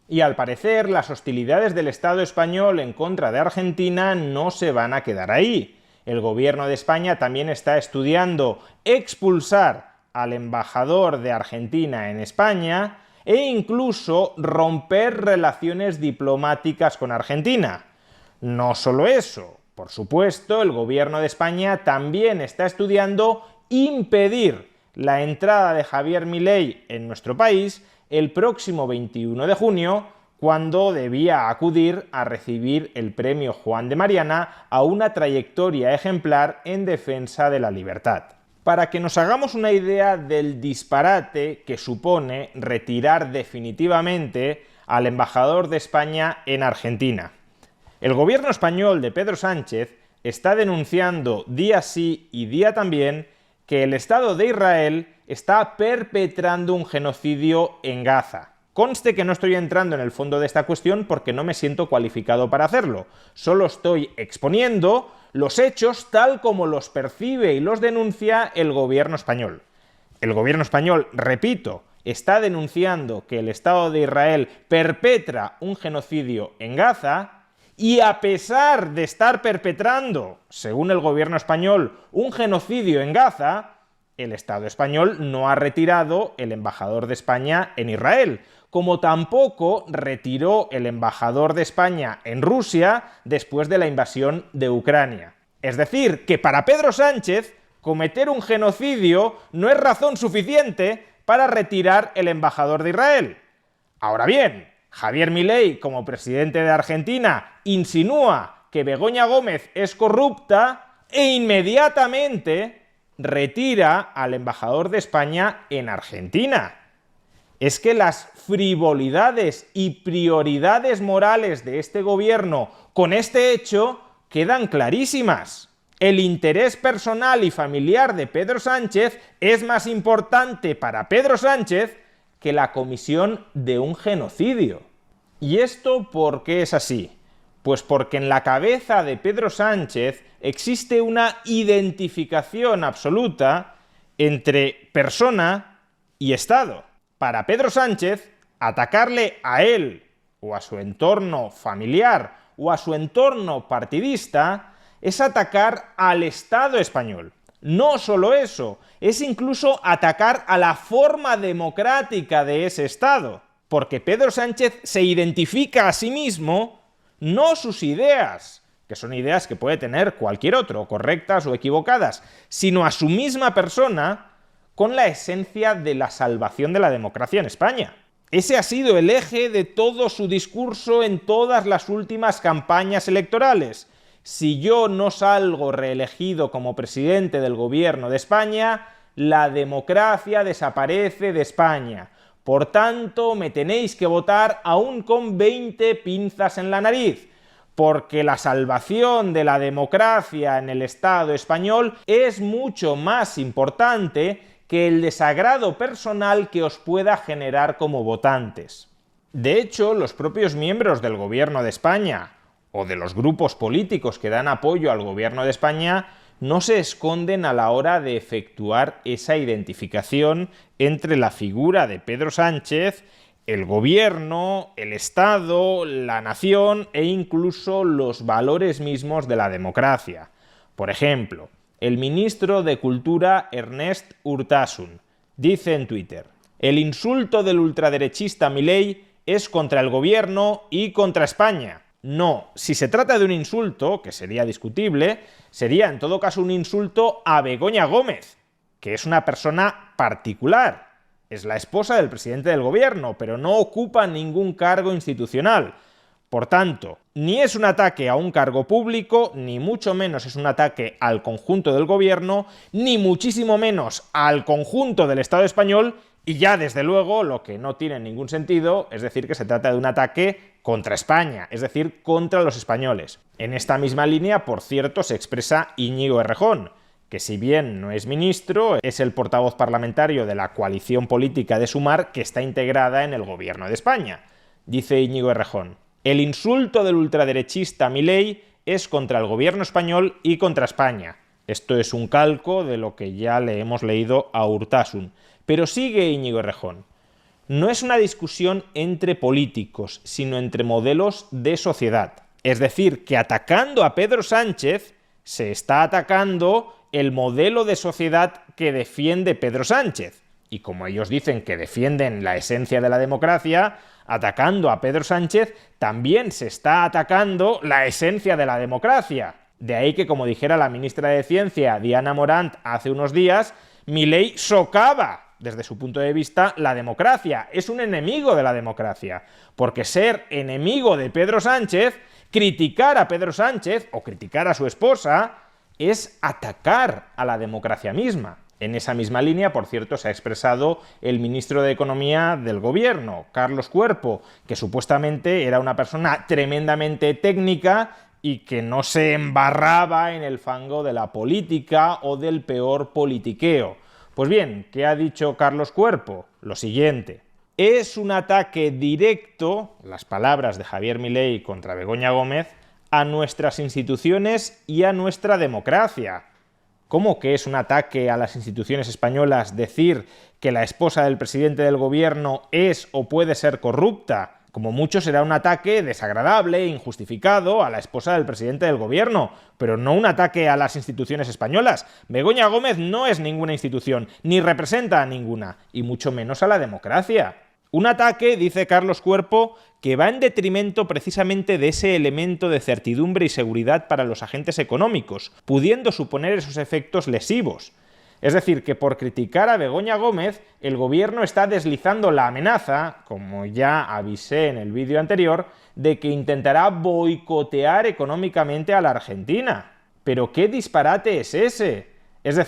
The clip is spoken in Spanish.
Y al parecer, las hostilidades del Estado español en contra de Argentina no se van a quedar ahí. El gobierno de España también está estudiando expulsar al embajador de Argentina en España e incluso romper relaciones diplomáticas con Argentina. No solo eso, por supuesto, el gobierno de España también está estudiando impedir la entrada de Javier Milei en nuestro país el próximo 21 de junio, cuando debía acudir a recibir el premio Juan de Mariana a una trayectoria ejemplar en defensa de la libertad. Para que nos hagamos una idea del disparate que supone retirar definitivamente al embajador de España en Argentina. El gobierno español de Pedro Sánchez está denunciando día sí y día también que el Estado de Israel está perpetrando un genocidio en Gaza. Conste que no estoy entrando en el fondo de esta cuestión porque no me siento cualificado para hacerlo. Solo estoy exponiendo los hechos tal como los percibe y los denuncia el gobierno español. El gobierno español, repito, está denunciando que el Estado de Israel perpetra un genocidio en Gaza y a pesar de estar perpetrando, según el gobierno español, un genocidio en Gaza, el Estado español no ha retirado el embajador de España en Israel, como tampoco retiró el embajador de España en Rusia después de la invasión de Ucrania. Es decir, que para Pedro Sánchez, cometer un genocidio no es razón suficiente para retirar el embajador de Israel. Ahora bien, Javier Milei, como presidente de Argentina, insinúa que Begoña Gómez es corrupta e inmediatamente retira al embajador de España en Argentina. Es que las frivolidades y prioridades morales de este gobierno con este hecho quedan clarísimas. El interés personal y familiar de Pedro Sánchez es más importante para Pedro Sánchez que la comisión de un genocidio. ¿Y esto por qué es así? Pues porque en la cabeza de Pedro Sánchez existe una identificación absoluta entre persona y Estado. Para Pedro Sánchez, atacarle a él o a su entorno familiar o a su entorno partidista es atacar al Estado español. No solo eso, es incluso atacar a la forma democrática de ese Estado, porque Pedro Sánchez se identifica a sí mismo, no sus ideas, que son ideas que puede tener cualquier otro, correctas o equivocadas, sino a su misma persona con la esencia de la salvación de la democracia en España. Ese ha sido el eje de todo su discurso en todas las últimas campañas electorales. Si yo no salgo reelegido como presidente del gobierno de España, la democracia desaparece de España. Por tanto, me tenéis que votar aún con 20 pinzas en la nariz, porque la salvación de la democracia en el Estado español es mucho más importante que el desagrado personal que os pueda generar como votantes. De hecho, los propios miembros del gobierno de España o de los grupos políticos que dan apoyo al gobierno de España no se esconden a la hora de efectuar esa identificación entre la figura de Pedro Sánchez, el gobierno, el Estado, la nación e incluso los valores mismos de la democracia. Por ejemplo, el ministro de Cultura Ernest Urtasun dice en Twitter: el insulto del ultraderechista Milei es contra el gobierno y contra España. No, si se trata de un insulto, que sería discutible, sería en todo caso un insulto a Begoña Gómez, que es una persona particular. Es la esposa del presidente del gobierno, pero no ocupa ningún cargo institucional. Por tanto, ni es un ataque a un cargo público, ni mucho menos es un ataque al conjunto del gobierno, ni muchísimo menos al conjunto del Estado español, y ya desde luego lo que no tiene ningún sentido es decir que se trata de un ataque contra España, es decir, contra los españoles. En esta misma línea, por cierto, se expresa Íñigo Errejón, que si bien no es ministro, es el portavoz parlamentario de la coalición política de Sumar que está integrada en el gobierno de España. Dice Íñigo Errejón: el insulto del ultraderechista Milei es contra el gobierno español y contra España. Esto es un calco de lo que ya le hemos leído a Urtasun. Pero sigue Íñigo Errejón: no es una discusión entre políticos, sino entre modelos de sociedad. Es decir, que atacando a Pedro Sánchez se está atacando el modelo de sociedad que defiende Pedro Sánchez. Y como ellos dicen que defienden la esencia de la democracia, atacando a Pedro Sánchez también se está atacando la esencia de la democracia. De ahí que, como dijera la ministra de Ciencia, Diana Morant, hace unos días, Milei socava, desde su punto de vista, la democracia. Es un enemigo de la democracia. Porque ser enemigo de Pedro Sánchez, criticar a Pedro Sánchez o criticar a su esposa, es atacar a la democracia misma. En esa misma línea, por cierto, se ha expresado el ministro de Economía del Gobierno, Carlos Cuerpo, que supuestamente era una persona tremendamente técnica y que no se embarraba en el fango de la política o del peor politiqueo. Pues bien, ¿qué ha dicho Carlos Cuerpo? Lo siguiente: es un ataque directo, las palabras de Javier Milei contra Begoña Gómez, a nuestras instituciones y a nuestra democracia. ¿Cómo que es un ataque a las instituciones españolas decir que la esposa del presidente del gobierno es o puede ser corrupta? Como mucho será un ataque desagradable e injustificado a la esposa del presidente del gobierno, pero no un ataque a las instituciones españolas. Begoña Gómez no es ninguna institución, ni representa a ninguna, y mucho menos a la democracia. Un ataque, dice Carlos Cuerpo, que va en detrimento precisamente de ese elemento de certidumbre y seguridad para los agentes económicos, pudiendo suponer esos efectos lesivos. Es decir, que por criticar a Begoña Gómez, el gobierno está deslizando la amenaza, como ya avisé en el vídeo anterior, de que intentará boicotear económicamente a la Argentina. ¿Pero qué disparate es ese?